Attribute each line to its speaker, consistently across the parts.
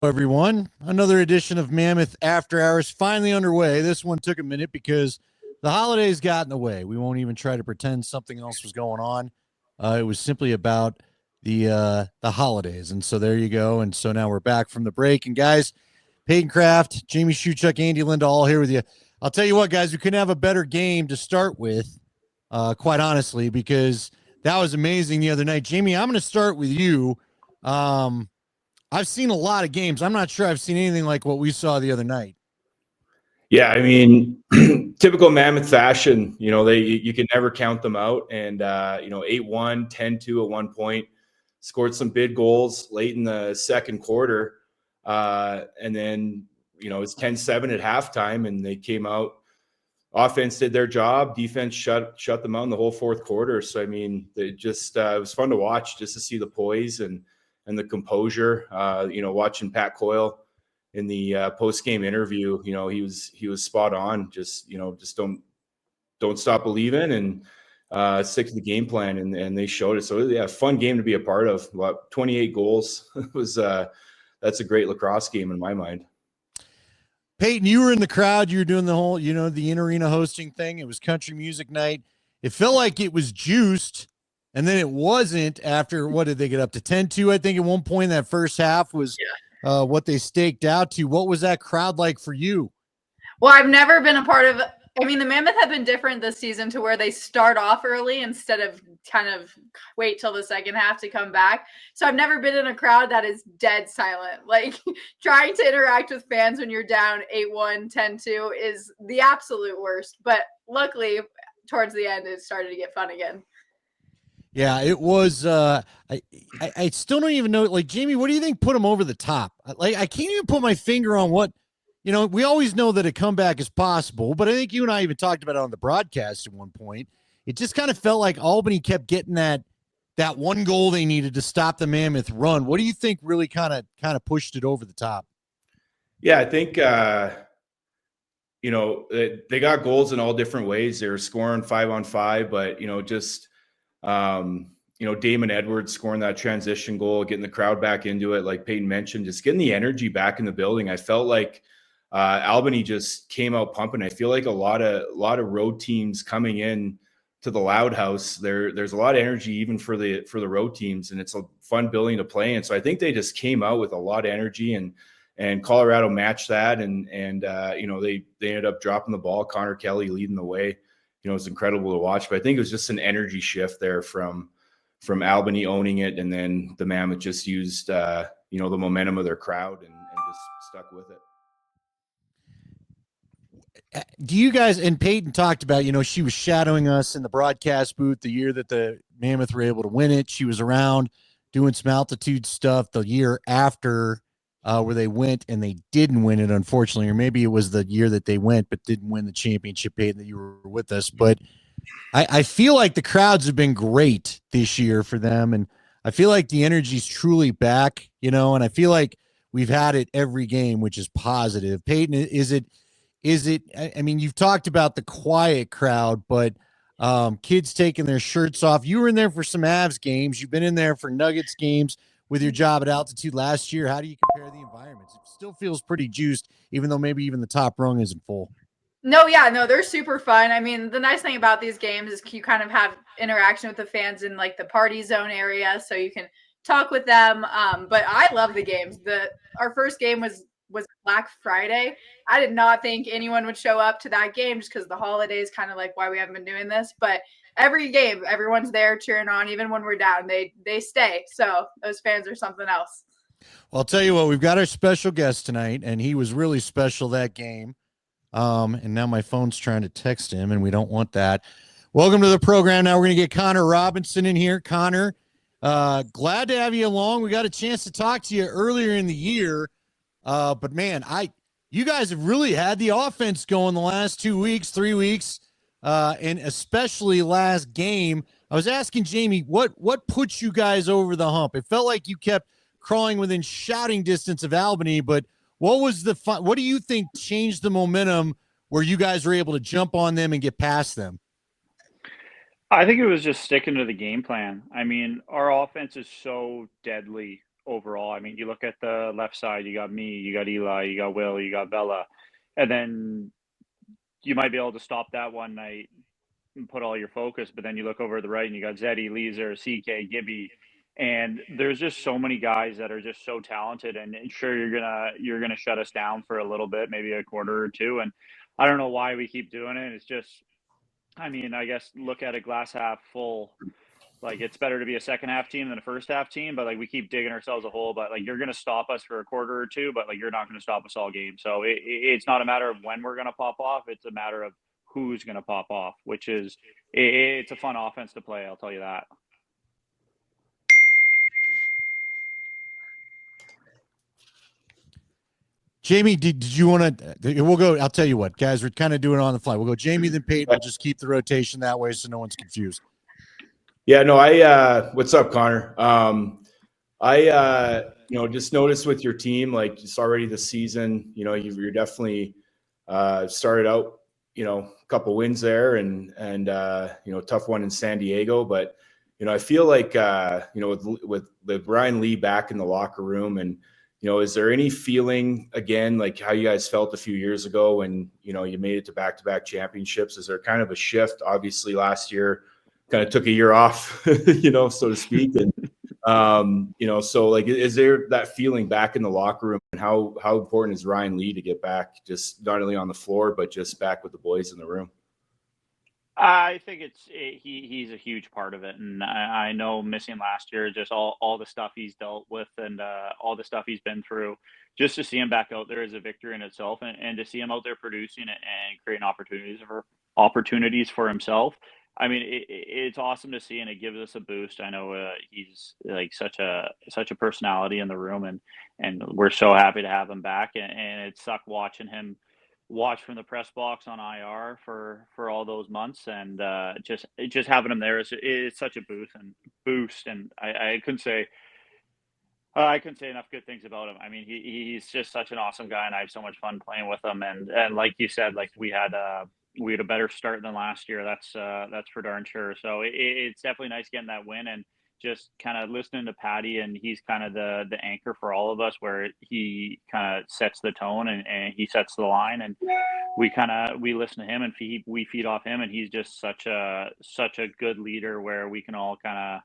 Speaker 1: Everyone. Another edition of Mammoth After Hours finally underway. This one took a minute because the holidays got in the way. We won't even try to pretend something else was going on. It was simply about the holidays, and so there you go. And so now we're back from the break. And guys, Peyton Kraft, Jamie Shuchuk, Andy Linda, all here with you. I'll tell you what, guys, we couldn't have a better game to start with, quite honestly, because that was amazing the other night. Jamie, I'm going to start with you. I've seen a lot of games. I'm not sure I've seen anything like what we saw the other night.
Speaker 2: Yeah, I mean, typical Mammoth fashion, you can never count them out. And, 8-1, 10-2 at one point, scored some big goals late in the second quarter. And then, it's 10-7 at halftime, and they came out. Offense did their job. Defense shut them out in the whole fourth quarter. So, I mean, it was fun to watch just to see the poise and the composure. Watching Pat Coyle in the post-game interview, he was spot on. Just don't stop believing and stick to the game plan, and they showed it. So yeah, fun game to be a part of. 28 goals was that's a great lacrosse game in my mind.
Speaker 1: Peyton, you were in the crowd. You were doing the whole, the in-arena hosting thing. It was country music night. It felt like it was juiced, and then it wasn't after, what did they get up to, 10-2, I think, at one point in that first half was what they staked out to. What was that crowd like for you?
Speaker 3: Well, I've never been a part of – I mean, the Mammoth have been different this season to where they start off early instead of kind of wait till the second half to come back. So I've never been in a crowd that is dead silent. Like, trying to interact with fans when you're down 8-1, 10-2 is the absolute worst. But luckily, towards the end, it started to get fun again.
Speaker 1: Yeah, it was. I still don't even know. Like, Jamie, what do you think put them over the top? Like, I can't even put my finger on what. We always know that a comeback is possible, but I think you and I even talked about it on the broadcast at one point. It just kind of felt like Albany kept getting that one goal they needed to stop the Mammoth run. What do you think really kind of pushed it over the top?
Speaker 2: Yeah, I think they got goals in all different ways. They were scoring 5-on-5, but Damon Edwards scoring that transition goal, getting the crowd back into it, like Peyton mentioned, just getting the energy back in the building. I felt like Albany just came out pumping. I feel like a lot of road teams coming in to the Loud House, there's a lot of energy even for the road teams, and it's a fun building to play in. So I think they just came out with a lot of energy, and Colorado matched that, and they ended up dropping the ball. Connor Kelly leading the way. It was incredible to watch. But I think it was just an energy shift there from Albany owning it, and then the Mammoth just used the momentum of their crowd and just stuck with it.
Speaker 1: Do you guys, and Peyton talked about, she was shadowing us in the broadcast booth the year that the Mammoth were able to win it. She was around doing some altitude stuff the year after where they went and they didn't win it, unfortunately, or maybe it was the year that they went but didn't win the championship, Peyton, that you were with us. But I feel like the crowds have been great this year for them, and I feel like the energy's truly back, and I feel like we've had it every game, which is positive. Peyton, is it, I mean, you've talked about the quiet crowd, but kids taking their shirts off. You were in there for some Avs games. You've been in there for Nuggets games with your job at altitude last year. How do you compare the environments? It still feels pretty juiced, even though maybe even the top rung isn't full.
Speaker 3: No, they're super fun. I mean, the nice thing about these games is you kind of have interaction with the fans in like the party zone area, so you can talk with them. But I love the games. Our first game was Black Friday. I did not think anyone would show up to that game just because the holidays, kind of like why we haven't been doing this. But every game, everyone's there cheering on, even when we're down. They stay. So those fans are something else.
Speaker 1: Well, I'll tell you what, we've got our special guest tonight, and he was really special that game. And now my phone's trying to text him, and we don't want that. Welcome to the program. Now we're going to get Connor Robinson in here. Connor, glad to have you along. We got a chance to talk to you earlier in the year. But man, you guys have really had the offense going the last 2 weeks, 3 weeks, and especially last game. I was asking Jamie, what put you guys over the hump? It felt like you kept crawling within shouting distance of Albany, but what was what do you think changed the momentum where you guys were able to jump on them and get past them?
Speaker 4: I think it was just sticking to the game plan. I mean, our offense is so deadly overall. I mean, you look at the left side, you got me, you got Eli, you got Will, you got Bella, and then you might be able to stop that one night and put all your focus, but then you look over to the right and you got Zeddy, Leeser, CK, Gibby, and there's just so many guys that are just so talented. And sure, you're gonna shut us down for a little bit, maybe a quarter or two, and I don't know why we keep doing it. It's just, I mean, I guess look at a glass half full. Like, it's better to be a second half team than a first half team, but like we keep digging ourselves a hole. But like, you're going to stop us for a quarter or two, but like you're not going to stop us all game. So it's not a matter of when we're going to pop off. It's a matter of who's going to pop off, which is it's a fun offense to play. I'll tell you that.
Speaker 1: Jamie, did you want to? We'll go. I'll tell you what, guys. We're kind of doing it on the fly. We'll go Jamie, then Peyton. We'll just keep the rotation that way, so no one's confused.
Speaker 2: Yeah, no, what's up, Connor? Just noticed with your team, like it's already the season, you're definitely started out, a couple wins there and tough one in San Diego. But, I feel like, with Brian Lee back in the locker room and, is there any feeling again, like how you guys felt a few years ago when, you made it to back-to-back championships? Is there kind of a shift? Obviously last year kind of took a year off, so to speak. And, so like, is there that feeling back in the locker room, and how important is Ryan Lee to get back, just not only on the floor, but just back with the boys in the room?
Speaker 4: I think he's a huge part of it, and I know missing last year, just all the stuff he's dealt with and all the stuff he's been through, just to see him back out there is a victory in itself, and to see him out there producing and creating opportunities for himself. I mean, it's awesome to see, and it gives us a boost. I know he's like such a personality in the room, and we're so happy to have him back. And it sucked watching him watch from the press box on IR for all those months, and just having him there is such a boost. And I couldn't say enough good things about him. I mean, he's just such an awesome guy, and I have so much fun playing with him. And like you said, like we had a better start than last year. That's for darn sure. So it's definitely nice getting that win, and just kind of listening to Patty, and he's kind of the anchor for all of us, where he kind of sets the tone and he sets the line, and we listen to him and we feed off him, and he's just such a good leader where we can all kind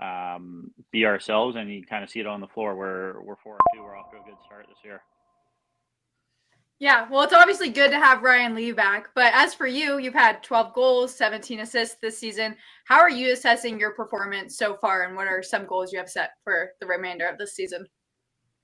Speaker 4: of be ourselves, and you kind of see it on the floor. We're 4-2. We're off to a good start this year.
Speaker 3: Yeah, well, it's obviously good to have Ryan Lee back. But as for you, you've had 12 goals, 17 assists this season. How are you assessing your performance so far, and what are some goals you have set for the remainder of this season?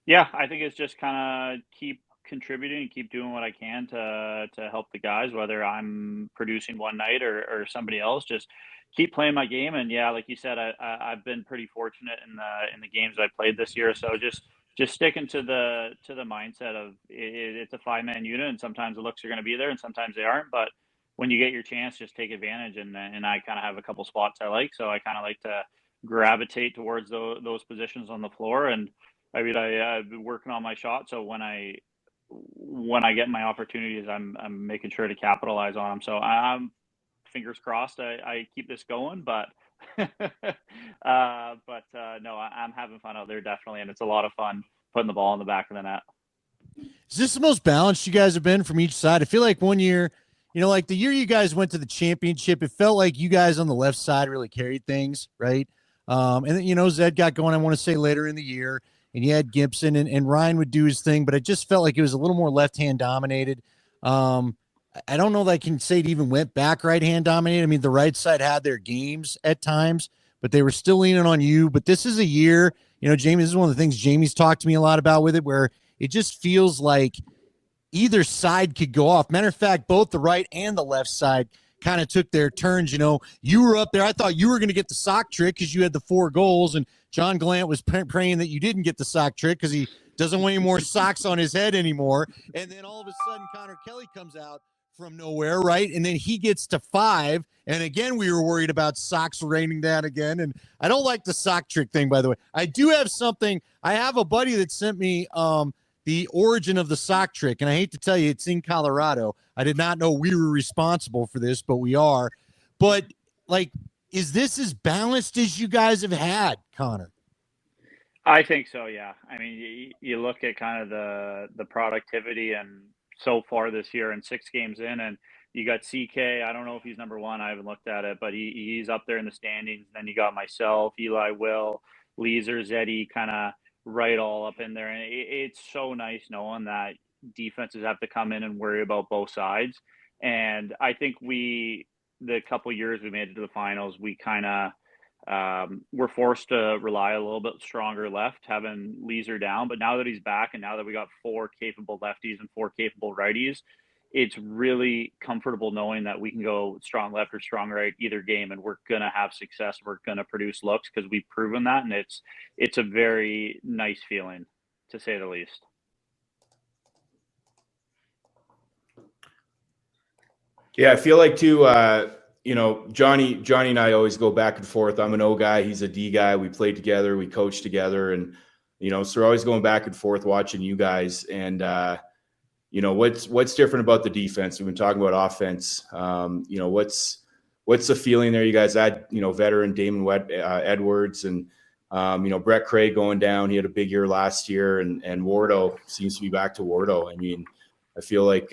Speaker 4: Yeah, I think it's just kind of keep contributing and keep doing what I can to help the guys, whether I'm producing one night or somebody else. Just keep playing my game. And yeah, like you said, I've been pretty fortunate in the games I played this year. So just sticking to the mindset of it's a 5-man unit, and sometimes the looks are going to be there and sometimes they aren't. But when you get your chance, just take advantage. And I kind of have a couple spots I like, so I kind of like to gravitate towards those positions on the floor. And I mean, I've been working on my shot, so when I get my opportunities, I'm making sure to capitalize on them. So I'm fingers crossed I keep this going, but no, I'm having fun out there, definitely, and it's a lot of fun putting the ball in the back of the net.
Speaker 1: Is this the most balanced you guys have been from each side? I feel like one year, like the year you guys went to the championship, it felt like you guys on the left side really carried things, right? And then, Zed got going, I want to say, later in the year, and you had Gibson and Ryan would do his thing, but it just felt like it was a little more left-hand dominated. I don't know that I can say it even went back right-hand dominated. I mean, the right side had their games at times, but they were still leaning on you. But this is a year, Jamie, this is one of the things Jamie's talked to me a lot about with it, where it just feels like either side could go off. Matter of fact, both the right and the left side kind of took their turns. You were up there. I thought you were going to get the sock trick because you had the 4 goals, and John Gallant was praying that you didn't get the sock trick because he doesn't want any more socks on his head anymore. And then all of a sudden, Connor Kelly comes out from nowhere, right? And then he gets to 5. And again, we were worried about socks raining down again. And I don't like the sock trick thing, by the way. I do have something. I have a buddy that sent me the origin of the sock trick. And I hate to tell you, it's in Colorado. I did not know we were responsible for this, but we are. But, like, is this as balanced as you guys have had, Connor?
Speaker 4: I think so, yeah. I mean, you look at kind of the productivity, and so far this year, and 6 games in, and you got CK. I don't know if he's number one. I haven't looked at it, but he's up there in the standings. Then you got myself, Eli, Will, Leeser, Zeddy, kind of right all up in there. And it's so nice knowing that defenses have to come in and worry about both sides. And I think the couple years we made it to the finals, we kind of we're forced to rely a little bit stronger left, having Leeser down. But now that he's back, and now that we got 4 capable lefties and 4 capable righties, it's really comfortable knowing that we can go strong left or strong right either game, and we're gonna have success. We're gonna produce looks because we've proven that, and it's a very nice feeling, to say the least.
Speaker 2: Yeah, I feel like too. Johnny and I always go back and forth. I'm an O guy, he's a D guy. We played together, we coached together, and so we're always going back and forth watching you guys. And what's different about the defense? We've been talking about offense. What's the feeling there? You guys had veteran Damon Edwards and Brett Craig going down. He had a big year last year, and Wardo seems to be back to Wardo. I mean, I feel like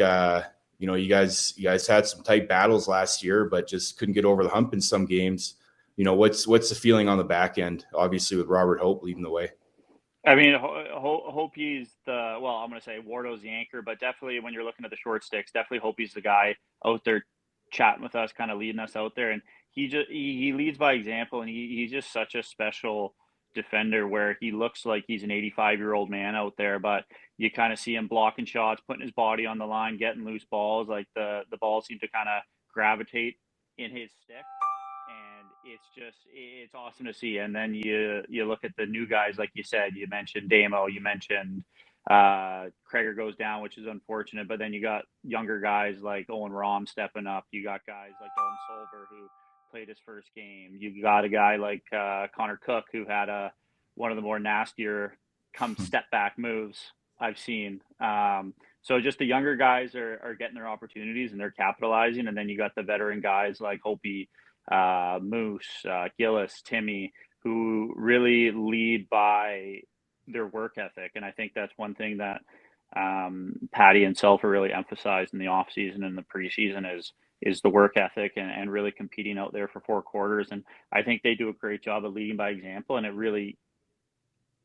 Speaker 2: you guys had some tight battles last year, but just couldn't get over the hump in some games. What's the feeling on the back end? Obviously, with Robert Hope leading the way.
Speaker 4: I mean, Hope's I'm going to say Wardo's the anchor, but definitely when you're looking at the short sticks, definitely Hope's the guy out there chatting with us, kind of leading us out there. And he leads by example, and he's just such a special defender where he looks like he's an 85-year-old man out there, but you kind of see him blocking shots, putting his body on the line, getting loose balls. Like the balls seem to kind of gravitate in his stick. And it's awesome to see. And then you look at the new guys, like you said, you mentioned Damo, you mentioned Krager goes down, which is unfortunate, but then you got younger guys like Owen Rom stepping up. You got guys like Owen Solver who played his first game. You got a guy like Connor Cook who had one of the more nastier step back moves I've seen. So just the younger guys are getting their opportunities and they're capitalizing. And then you got the veteran guys like Hopi, Moose, Gillis, Timmy, who really lead by their work ethic. And I think that's one thing that Patty and Self are really emphasized in the off season and the preseason is the work ethic and really competing out there for 4 quarters. And I think they do a great job of leading by example, and it really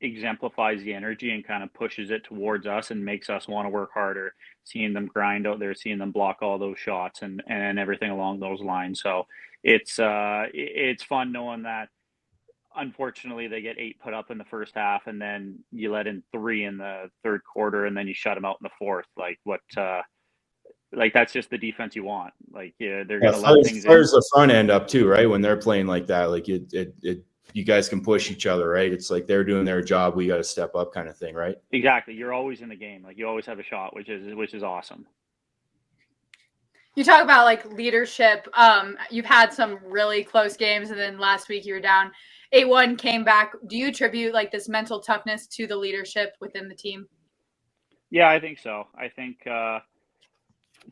Speaker 4: exemplifies the energy and kind of pushes it towards us and makes us want to work harder, seeing them grind out there, seeing them block all those shots and everything along those lines. So it's fun knowing that unfortunately they get 8 put up in the first half and then you let in 3 in the third quarter and then you shut them out in the fourth. Like that's just the defense you want. Like they're going to let things in.
Speaker 2: There's the front end up too, right? When they're playing like that, like you guys can push each other, right? It's like they're doing their job, we got to step up kind of thing, right?
Speaker 4: Exactly. You're always in the game. Like you always have a shot, which is awesome.
Speaker 3: You talk about like leadership. You've had some really close games, and then last week you were down 8-1, came back. Do you attribute like this mental toughness to the leadership within the team?
Speaker 4: Yeah, I think so. I think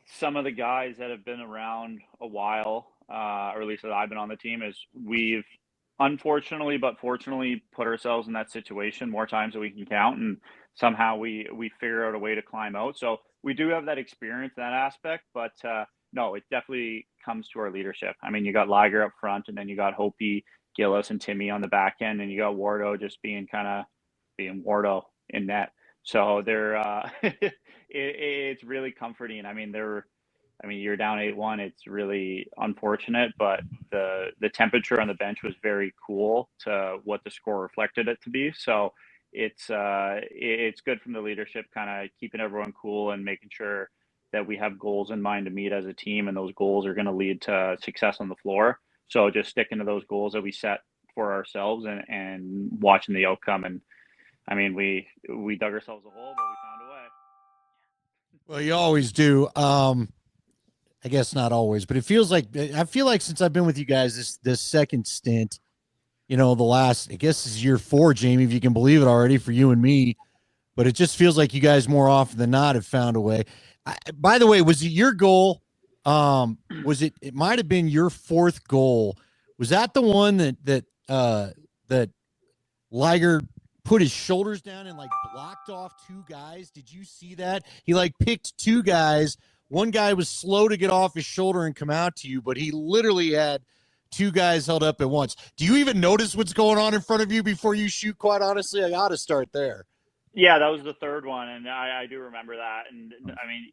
Speaker 4: some of the guys that have been around a while, or at least that I've been on the team, is we've unfortunately but fortunately put ourselves in that situation more times than we can count, and somehow we figure out a way to climb out. So we do have that experience, that aspect, but no, it definitely comes to our leadership. I mean, you got Liger up front, and then you got Hopi, Gillis, and Timmy on the back end, and you got Wardo just being Wardo in net. So they're it's really comforting. I mean, you're down 8-1. It's really unfortunate, but the temperature on the bench was very cool to what the score reflected it to be. So it's good from the leadership, kind of keeping everyone cool and making sure that we have goals in mind to meet as a team, and those goals are going to lead to success on the floor. So just sticking to those goals that we set for ourselves and watching the outcome. And I mean, we dug ourselves a hole, but we found a way.
Speaker 1: Well, you always do. I guess not always, but I feel like since I've been with you guys this second stint, the last, I guess is year 4, Jamie, if you can believe it already for you and me, but it just feels like you guys more often than not have found a way. By the way, was it your goal? It might've been your 4th goal. Was that the one that Liger put his shoulders down and like blocked off 2 guys. Did you see that? He like picked 2 guys. One guy was slow to get off his shoulder and come out to you, but he literally had 2 guys held up at once. Do you even notice what's going on in front of you before you shoot? Quite honestly, I got to start there.
Speaker 4: Yeah, that was the third one, and I do remember that. And I mean,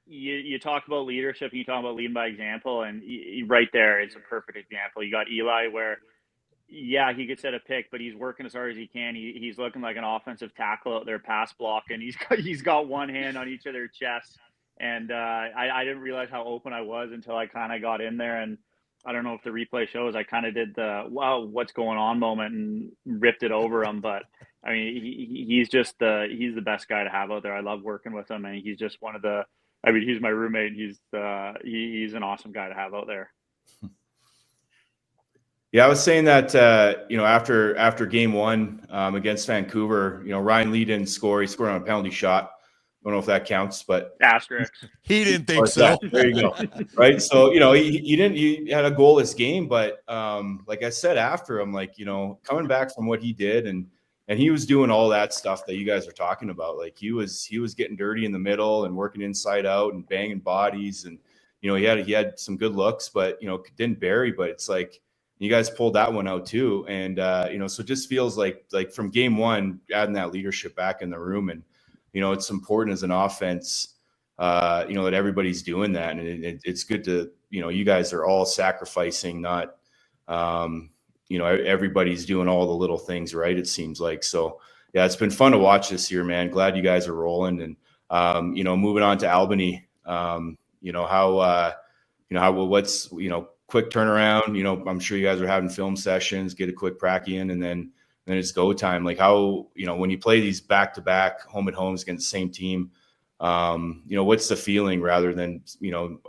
Speaker 4: you talk about leadership, and you talk about leading by example, and right there is a perfect example. You got Eli where, yeah, he could set a pick, but he's working as hard as he can. He's looking like an offensive tackle out there, pass blocking. He's got one hand on each of their chests, and I didn't realize how open I was until I kind of got in there. And I don't know if the replay shows, I kind of did the wow, what's going on moment and ripped it over him. But I mean, he's just he's the best guy to have out there. I love working with him, and he's just one of the. I mean, he's my roommate. He's an awesome guy to have out there.
Speaker 2: Yeah, I was saying that after game 1 against Vancouver, Ryan Lee didn't score. He scored on a penalty shot. I don't know if that counts, but
Speaker 4: asterisk.
Speaker 1: He didn't think so.
Speaker 2: There you go. Right. So, he had a goalless game, but like I said after him, like, coming back from what he did and he was doing all that stuff that you guys are talking about. Like he was getting dirty in the middle and working inside out and banging bodies. And, he had some good looks, but, didn't bury, but it's like, you guys pulled that one out too. And, so it just feels like from game 1, adding that leadership back in the room. And, it's important as an offense, that everybody's doing that. And it's good to, you guys are all sacrificing, not, everybody's doing all the little things right, it seems like. So, yeah, it's been fun to watch this year, man. Glad you guys are rolling. And, moving on to Albany, what's, quick turnaround. I'm sure you guys are having film sessions, get a quick prac in, and then it's go time. Like how, when you play these back-to-back home and homes against the same team, what's the feeling rather than,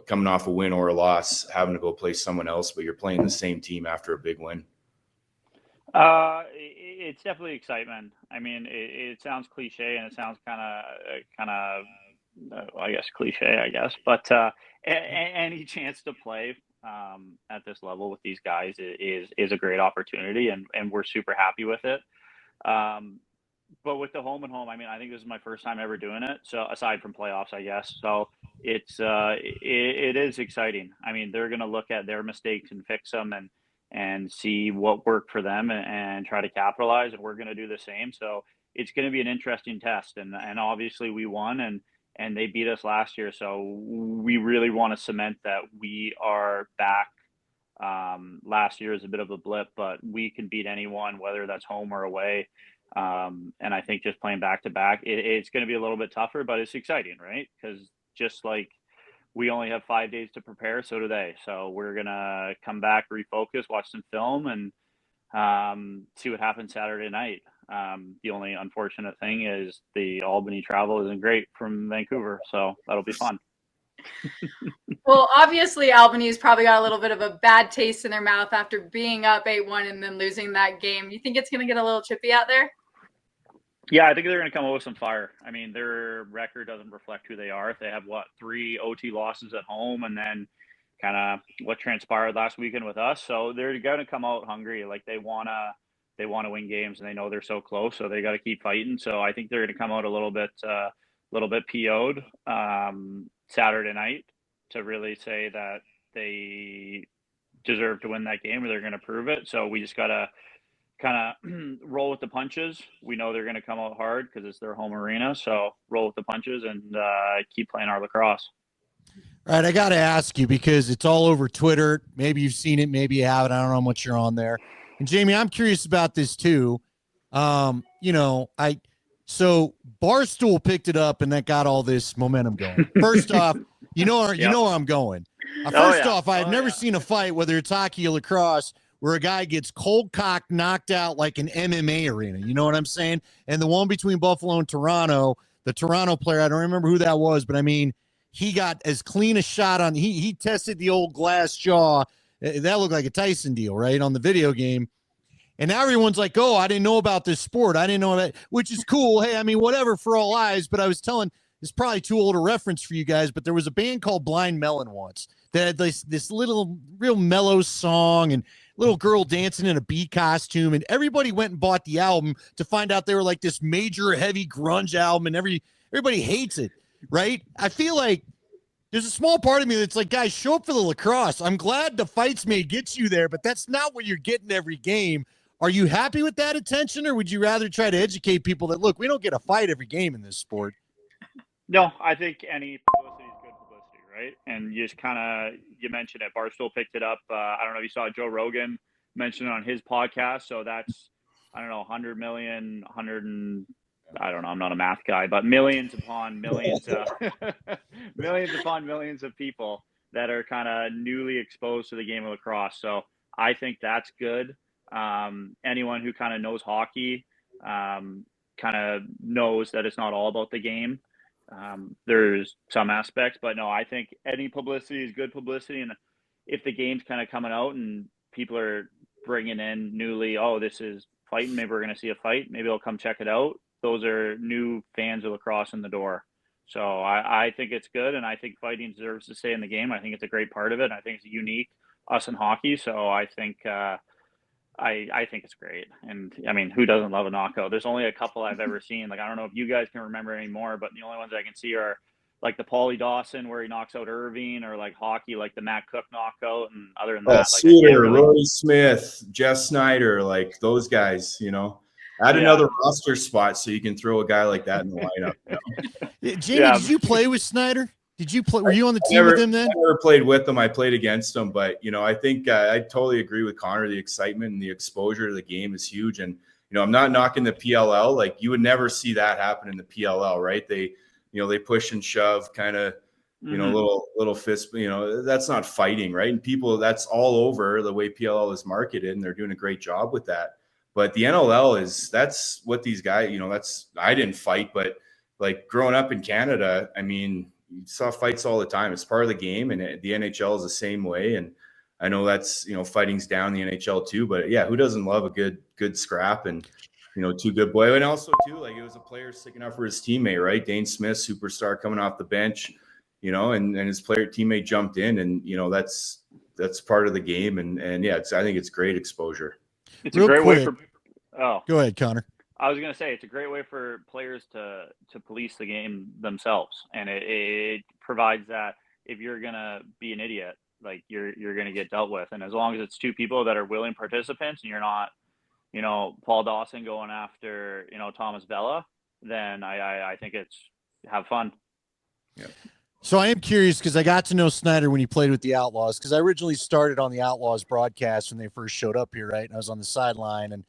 Speaker 2: coming off a win or a loss, having to go play someone else, but you're playing the same team after a big win?
Speaker 4: It's definitely excitement. I mean, it sounds cliche and it sounds kind of, I guess cliche, but any chance to play at this level with these guys is a great opportunity, and we're super happy with it. But with the home and home, I mean, I think this is my first time ever doing it. So aside from playoffs, I guess. So it is exciting. I mean, they're going to look at their mistakes and fix them and see what worked for them and try to capitalize. And we're going to do the same. So it's going to be an interesting test. And obviously we won and they beat us last year. So we really want to cement that we are back. Last year is a bit of a blip, but we can beat anyone, whether that's home or away. And I think just playing back to back, it's going to be a little bit tougher, but it's exciting, right? Because just like we only have 5 days to prepare, so do they. So we're going to come back, refocus, watch some film, and see what happens Saturday night. The only unfortunate thing is the Albany travel isn't great from Vancouver, so that'll be fun.
Speaker 3: Well, obviously Albany's probably got a little bit of a bad taste in their mouth after being up 8-1 and then losing that game. You think it's going to get a little chippy out there?
Speaker 4: Yeah, I think they're going to come out with some fire. I mean, their record doesn't reflect who they are. If they have 3 OT losses at home, and then kind of what transpired last weekend with us, so they're going to come out hungry. Like they want to win games, and they know they're so close, so they got to keep fighting. So I think they're going to come out a little bit PO'd Saturday night to really say that they deserve to win that game, or they're going to prove it. So we just got to kind of roll with the punches. We know they're going to come out hard because it's their home arena. So roll with the punches and keep playing our lacrosse.
Speaker 1: All right, I got to ask you because it's all over Twitter. Maybe you've seen it, maybe you haven't. I don't know how much you're on there. And Jamie, I'm curious about this too. So Barstool picked it up, and that got all this momentum going. First off, you know where I'm going. First off, I had never seen a fight, whether it's hockey or lacrosse, where a guy gets cold cocked, knocked out like an MMA arena. You know what I'm saying? And the one between Buffalo and Toronto, the Toronto player, I don't remember who that was, but I mean, he got as clean a shot on. He tested the old glass jaw. That looked like a Tyson deal, right, on the video game. And now everyone's like, oh, I didn't know about this sport. I didn't know that, which is cool. Hey, I mean, whatever for all eyes. But I was telling, it's probably too old a reference for you guys, but there was a band called Blind Melon once that had this little real mellow song. And little girl dancing in a bee costume, and everybody went and bought the album to find out they were like this major heavy grunge album, and everybody hates it, right? I feel like there's a small part of me that's like, guys, show up for the lacrosse. I'm glad the fights may get you there, but that's not what you're getting every game. Are you happy with that attention, or would you rather try to educate people that, look, we don't get a fight every game in this sport?
Speaker 4: No, I think any publicity is good publicity, right? And you just you mentioned it. Barstool picked it up. I don't know if you saw Joe Rogan mention it on his podcast. So that's, I don't know, 100 million, 100 and I don't know, I'm not a math guy, but millions upon millions, millions upon millions of people that are kind of newly exposed to the game of lacrosse. So I think that's good. Anyone who kind of knows hockey kind of knows that it's not all about the game. There's some aspects, but no, I think any publicity is good publicity. And if the game's kind of coming out and people are bringing in newly, oh, this is fighting, maybe we're going to see a fight, maybe they'll come check it out. Those are new fans of lacrosse in the door. So I think it's good, and I think fighting deserves to stay in the game. I think it's a great part of it. I think it's unique, us in hockey. So I think I think it's great. And I mean, who doesn't love a knockout? There's only a couple I've ever seen. Like, I don't know if you guys can remember any more, but the only ones I can see are like the Paulie Dawson where he knocks out Irving, or like hockey, like the Matt Cook knockout. And other than that, like,
Speaker 2: Suter, Rory Smith, Jeff Snyder, like those guys, you know. Add another roster spot so you can throw a guy like that in the lineup. You know?
Speaker 1: Jamie, did you play with Snyder? Did you play? Were you on the team with him then?
Speaker 2: I never played with him. I played against him, but you know, I think I totally agree with Connor. The excitement and the exposure to the game is huge, and you know, I'm not knocking the PLL. Like, you would never see that happen in the PLL, right? They, you know, they push and shove, kind of, you know, little fist. You know, that's not fighting, right? And people, that's all over the way PLL is marketed, and they're doing a great job with that. But the NLL that's what these guys, you know, I didn't fight, but like growing up in Canada, I mean, you saw fights all the time. It's part of the game, and the NHL is the same way. And I know that's, you know, fighting's down the NHL too, but yeah, who doesn't love a good scrap and, you know, two good boys. And also too, like, it was a player sticking up for his teammate, right? Dane Smith, superstar, coming off the bench, you know, and his teammate jumped in, and, you know, that's part of the game. And yeah, I think it's great exposure.
Speaker 4: It's a great way for.
Speaker 1: Oh, go ahead, Connor.
Speaker 4: I was going to say, it's a great way for players to police the game themselves, and it provides that if you're going to be an idiot, like, you're going to get dealt with. And as long as it's two people that are willing participants, and you're not, you know, Paul Dawson going after, you know, Thomas Bella, then I think it's have fun.
Speaker 2: Yeah.
Speaker 1: So I am curious, because I got to know Snyder when he played with the Outlaws, because I originally started on the Outlaws broadcast when they first showed up here, right? And I was on the sideline, and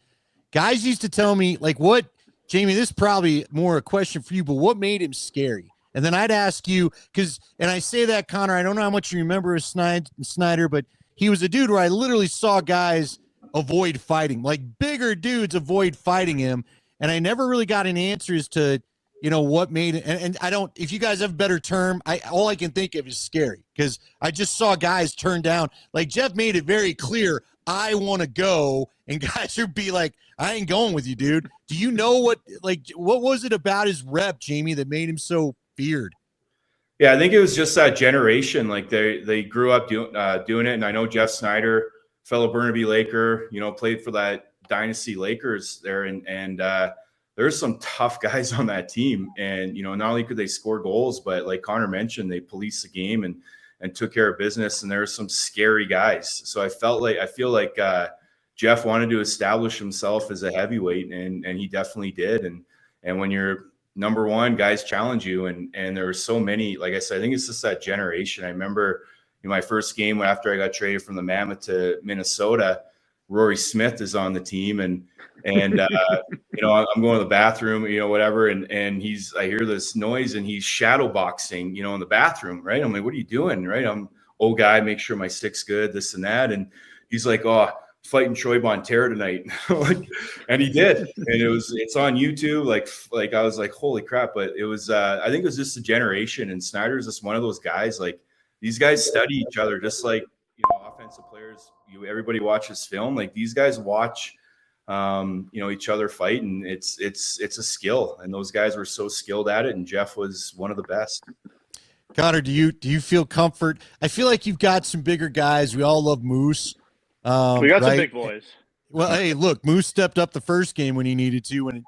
Speaker 1: guys used to tell me, like, what, Jamie, this is probably more a question for you, but what made him scary? And then I'd ask you, and I say that, Connor, I don't know how much you remember of Snyder, but he was a dude where I literally saw guys avoid fighting, like bigger dudes avoid fighting him. And I never really got an answer as to, you know, what made it. And I don't, if you guys have a better term, all I can think of is scary, because I just saw guys turn down. Like, Jeff made it very clear, I want to go, and guys would be like, I ain't going with you, dude. Do you know what was it about his rep, Jamie, that made him so feared?
Speaker 2: Yeah, I think it was just that generation. Like, they grew up doing it. And I know Jeff Snyder, fellow Burnaby Laker, you know, played for that dynasty Lakers there. And there's some tough guys on that team. And, you know, not only could they score goals, but like Connor mentioned, they policed the game and took care of business. And there were some scary guys. So I feel like Jeff wanted to establish himself as a heavyweight, and he definitely did. And when you're number one, guys challenge you. And there were so many, like I said, I think it's just that generation. I remember in my first game after I got traded from the Mammoth to Minnesota, Rory Smith is on the team, and you know, I'm going to the bathroom, you know, whatever, and I hear this noise, and he's shadow boxing, you know, in the bathroom, right? I'm like, what are you doing, right? I'm old guy, make sure my stick's good, this and that, and he's like, oh, fighting Troy Bonterra tonight. And he did, and it's on YouTube. Like I was like, holy crap! But it was, I think it was just a generation, and Snyder's just one of those guys. Like, these guys study each other, just like, you know, offensive players. Everybody watches film. Like, these guys watch, you know, each other fight, and it's a skill. And those guys were so skilled at it, and Jeff was one of the best.
Speaker 1: Connor, do you feel comfort? I feel like you've got some bigger guys. We all love Moose.
Speaker 4: We got some
Speaker 1: right?
Speaker 4: big boys.
Speaker 1: Well, hey, look, Moose stepped up the first game when he needed to, and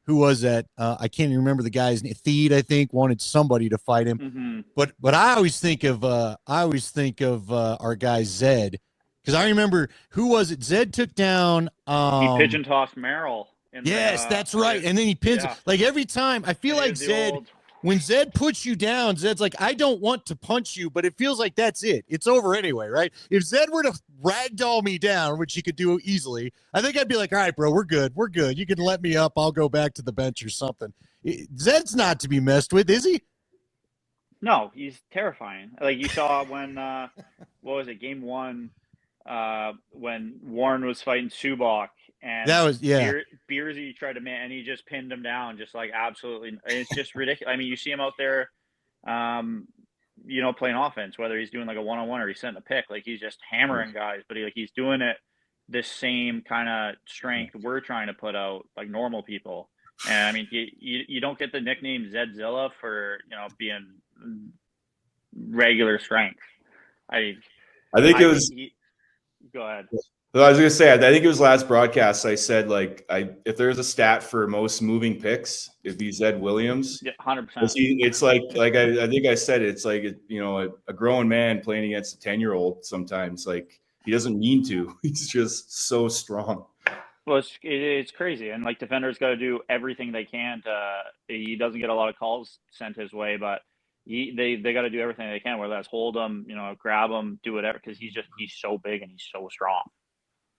Speaker 1: who was that? I can't even remember the guy's name. Theed, I think, wanted somebody to fight him.
Speaker 4: Mm-hmm.
Speaker 1: But I always think of our guy Zed, because I remember, who was it? Zed took down.
Speaker 4: He pigeon tossed Merrill.
Speaker 1: Yes, that's right. And then he pins like every time. I feel like Zed. When Zed puts you down, Zed's like, I don't want to punch you, but it feels like that's it. It's over anyway, right? If Zed were to ragdoll me down, which he could do easily, I think I'd be like, all right, bro, we're good. We're good. You can let me up. I'll go back to the bench or something. Zed's not to be messed with, is he?
Speaker 4: No, he's terrifying. Like you saw when, what was it, game 1, when Warren was fighting Subak, and
Speaker 1: that was
Speaker 4: Beersy tried to and he just pinned him down, just like absolutely. It's just ridiculous. I mean, you see him out there, playing offense, whether he's doing like a one-on-one or he's setting a pick, like he's just hammering guys, but he's doing it this same kind of strength we're trying to put out, like normal people. And I mean, you don't get the nickname Zedzilla for being regular strength.
Speaker 2: I think it was.
Speaker 4: Go ahead.
Speaker 2: I was gonna say, I think it was last broadcast. I said, like, if there's a stat for most moving picks, it'd be Zed Williams.
Speaker 4: Yeah, 100%.
Speaker 2: It's like I think I said, it's like a grown man playing against a 10-year-old. Sometimes, like, he doesn't mean to. He's just so strong.
Speaker 4: Well, it's crazy, and like defenders got to do everything they can to. He doesn't get a lot of calls sent his way, but they got to do everything they can, whether that's hold him, grab him, do whatever, because he's so big and he's so strong.